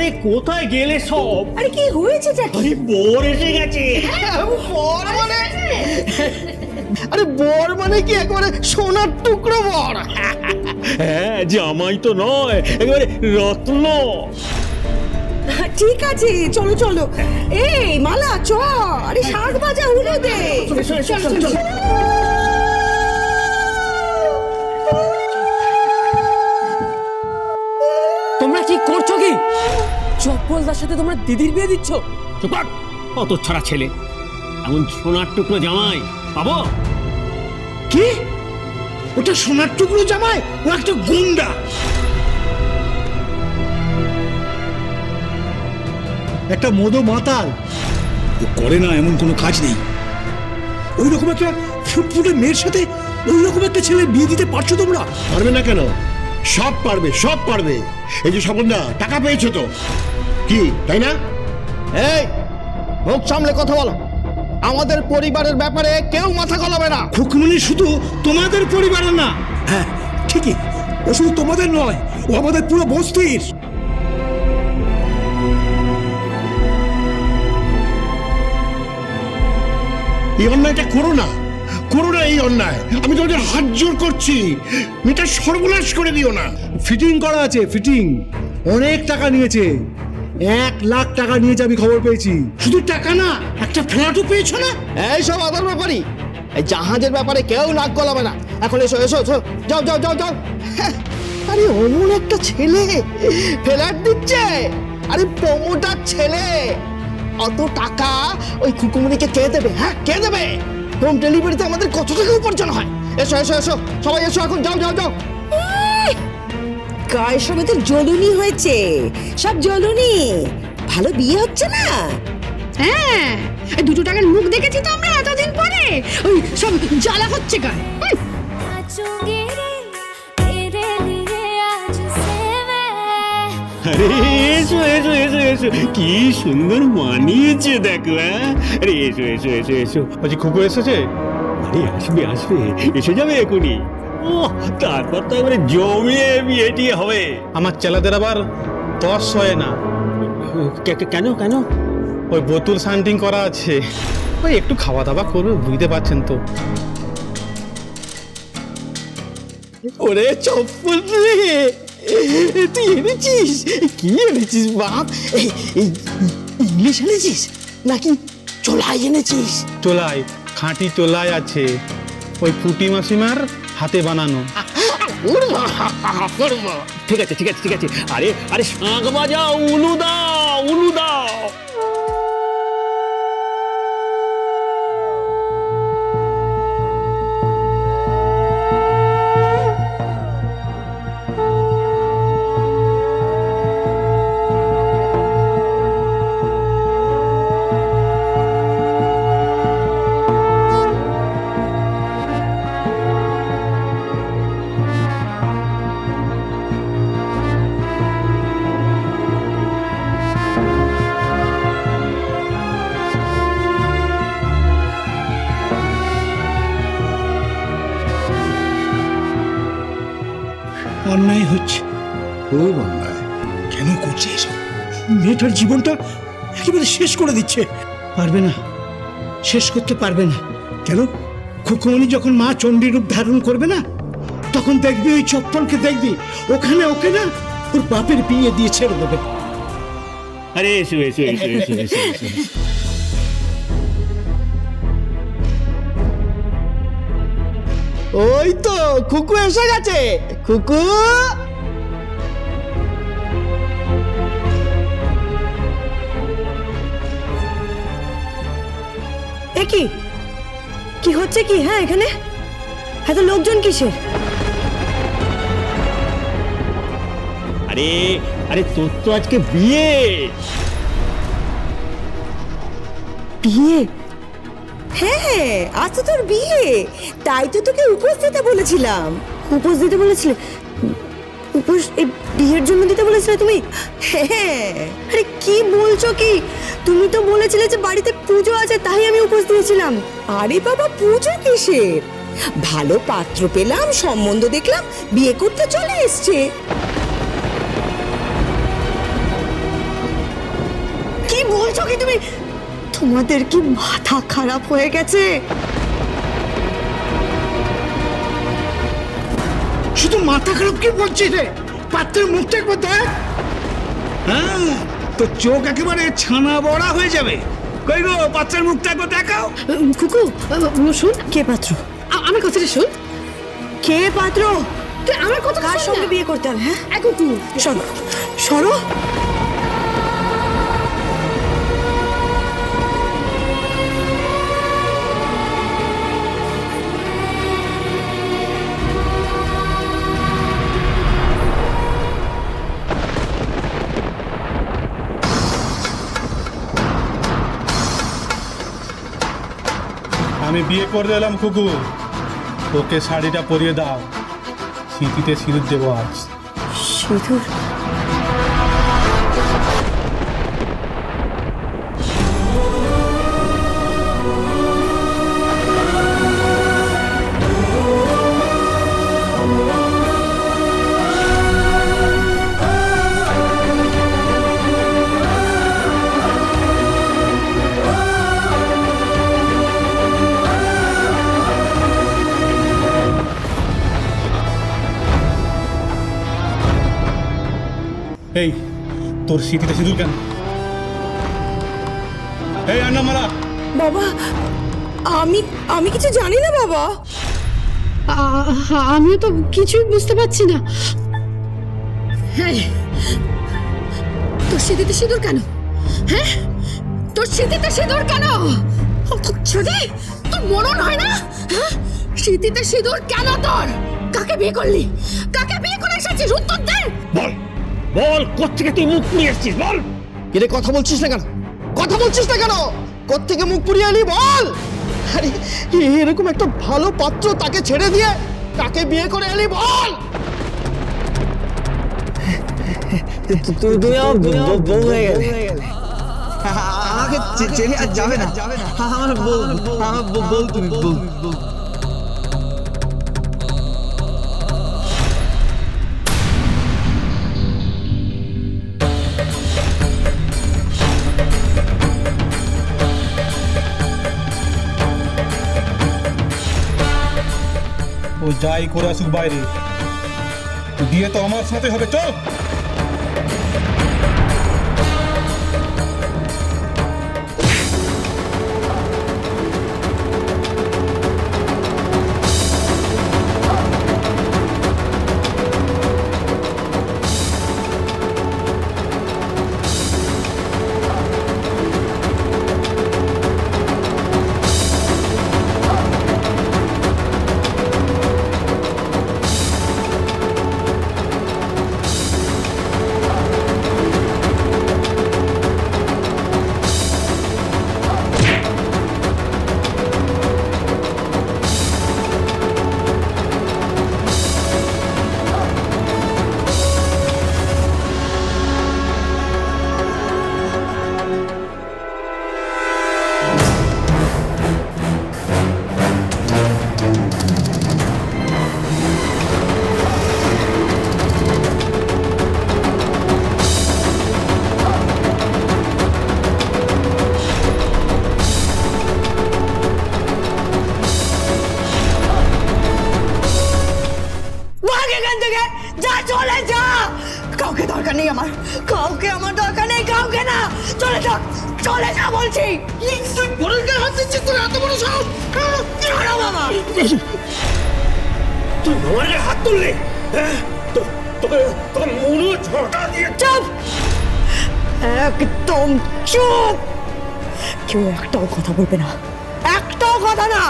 আরে কোথায় গেলে সব? আরে কি হয়েছে জ্যাকি? আরে বর এসে গেছে। বর মানে আরে বর মানে কি একেবারে সোনার টুকরো বর? হ্যাঁ, জামাই তো নয়, একেবারে রত্ন। ঠিক আছে, চলো চলো। এই মালা চ, আরে শাক ভাজা উলো দে। চলো চলো। তোমরা ঠিক করছো কি? চপ্পলদার সাথে তোমরা দিদির বিয়ে দিচ্ছ? চুপ কর, অত ছড়া ছেলে। এমন সোনার টুকরো জামাই পাবো? কি? ওটা সোনার টুকরো জামাই? ও একটা গুন্ডা। একটা মদো মাতাল। ও করে না এমন কোনো কাজ নেই। ওই রকম একটা ফুটফুটে মেয়ের সাথে ওই রকম একটা ছেলে বিয়ে দিতে পারছো তোমরা? পারবে না কেন? সব পারবে, সব পারবে। এই যে স্বপনদা, টাকা পেয়েছো তো, কি তাই না? এই মুখ সামলে কথা বলো। আমাদের পরিবারের ব্যাপারে কেউ মাথা গলাবে না। খুকুমনি শুধু তোমাদের পরিবারের না। হ্যাঁ ঠিকই, ও শুধু তোমাদের নয়, ও আমাদের পুরো বস্তির। এই অন্যায়টা করো না, করো না এই অন্যায়। আমি তোমাদের হাত জোর করছি, মেয়েটা সর্বনাশ করে দিও না। ফিটিং করা আছে, ফিটিং। অনেক টাকা নিয়েছে, 1 লাখ টাকা নিয়েছে, আমি খবর পেয়েছি। শুধু টাকা না, একটা ফ্ল্যাটও পেয়েছো না? এইসব আদার ব্যাপারই। এই জাহাজের ব্যাপারে কেউ নাক গলাবে না। এখন এসো এসো এসো, যাও যাও যাও যাও। হ্যাঁ, আরে অমন একটা ছেলে ফ্ল্যাট দিচ্ছে, আরে প্রমোটার ছেলে। অত টাকা ওই খুকুমনিকে কে দেবে? হ্যাঁ কে দেবে? হোম ডেলিভারিতে আমাদের কত টাকা উপার্জন হয়। এসো এসো এসো, সবাই এসো, এখন যাও যাও যাও। গায়ে সবে তো জ্বলুনি হয়েছে, সব জ্বলুনি। ভালো বিয়ে হচ্ছে না? হ্যাঁ, এই 2 টাকার মুখ দেখেছি তো আমরা এতদিন পরে। ওই সব জ্বালা হচ্ছে গায়ে। আরে এসো এসো এসো এসো, কি সুন্দর মানিয়েছে দেখো। হ্যাঁ, আরে এসো এসো এসো এসো। বলছি খুকু এসেছে? আরে আসবে আসবে, এসে যাবে এখনই। ও, তারপর তো এবারে জমিয়ে বিয়েটি হবে। আমার ছেলেদের আবার তস হয় না, কেন কেন? ওই বোতল শান্তিং করা আছে, ওই একটু খাওয়া দাওয়া করবে, বুঝতে পারছেন তো। ওরে চপ্পল রে, তুই এনেছিস? কি এনেছিস বাপ? ইংলিশ এনেছিস নাকি চোলাই এনেছিস? চোলাই, খাঁটি চোলাই আছে, ওই পুটি মাসিমার হাতে বানানো। ঠিক আছে ঠিক আছে ঠিক আছে। আরে আরে শাঁখ বাজাও, উলু দাও উলু দাও। অন্যায় হচ্ছে, খুব অন্যায়। কেন করছে এসব? মেয়েটার জীবনটা একেবারে শেষ করে দিচ্ছে। পারবে না, শেষ করতে পারবে না। কেন? খুকুমনি যখন মা চণ্ডী রূপ ধারণ করবে না, তখন দেখবি ওই চপ্পলকে, দেখবি ওখানে ওকে না ওর বাপের বিয়ে দিয়ে ছেড়ে দেবে। আরে এসো এসো এসো এসো এসো এসো। ওই তো খুকু এসে গেছে। খুকু, এ কি কি হচ্ছে কি? হ্যাঁ, এখানে এত লোকজন কিসের? আরে আরে তোর তো আজকে বিয়ে। বিয়ে? হ্যাঁ, আজ তো তোর বিয়ে, তাই তো তোকে উপোস দিতে বলেছিলাম। উপোস দিতে বলেছিলে? উপোস এই বিয়ের জন্য দিতে বলেছিলে তুমি? হ্যাঁ। আরে কি বলছো কি? তুমি তো বলেছিলে যে বাড়িতে পুজো আছে, তাই আমি উপোস দিয়েছিলাম। আরে বাবা, পুজো কিসের? ভালো পাত্র পেলাম, সম্বন্ধ দেখলাম, বিয়ে করতে চলে এসছে। বলছো কি তুমি? তোমাদের কি মাথা খারাপ হয়ে গেছে? শুধু মাথা খারাপ কি বলছিস রে? পাত্রের মুখটা একবার দেখ। হ্যাঁ, তো চোখ একেবারে ছানা বড়া হয়ে যাবে। কই গো, বাচ্চার মুখটা একবার দেখাও। খুকু শোন, কে পাত্র? আমার কথাটা শোন। কে পাত্র? তুই আমার কথা কার সঙ্গে বিয়ে করতে হবে? হ্যাঁ, কুকু সরো সরো। আমি বিয়ে করে এলাম খুকু, ওকে শাড়িটা পরিয়ে দাও, স্মৃতিতে সিঁদুর দেবো আজ। সিঁদুর? এই, তোর স্মৃতিতে সিঁদুর কেন? এই আন্নামালা, বাবা, আমি কিছু জানি না বাবা। আমিও তো কিছুই বুঝতে পারছি না। হ্যাঁ, তোর স্মৃতিতে সিঁদুর কেন? হ্যাঁ, তোর স্মৃতিতে সিঁদুর কেন? যদি তোর মরণ হয় না, হ্যাঁ, স্মৃতিতে সিঁদুর কেন তোর? কাকে বিয়ে করলি? কাকে বিয়ে করে এসেছিস? উত্তর দে। বল বল, কোত্থেকে তুই মুখ নিয়ে এসছিস? বল। কিরে কথা বলছিস না কেন? কথা বলছিস না কেন? কোত্থেকে মুখ পুড়িয়ে এলি বল। আরে এরকম একটা ভালো পাত্র, তাকে ছেড়ে দিয়ে কাকে বিয়ে করে এলি বল। তুই আমার বউ হয়ে গেলে। আমাকে ছেড়ে আর যাবে না। আমার বউ তুমি, বউ। ও যাই করে আসুক বাইরে, বিয়ে তো আমার সাথে হবে। চল। যা, চলে যা। কাউকে দরকার নেই আমার, কাউকে আমার দরকার নেই, কাউকে না। চলে যা, চলে যা বলছি। তুই বরের গায়ে হাত দিচ্ছিস? তোর এত বড় সাহস? ছাড়ো বাবা। তুই আমার গায়ে হাত তুললি? তোর মুড়ো ঝটা দিয়ে। চুপ, একদম চুপ। কেউ একটাও কথা বলবে না, একটাও কথা না।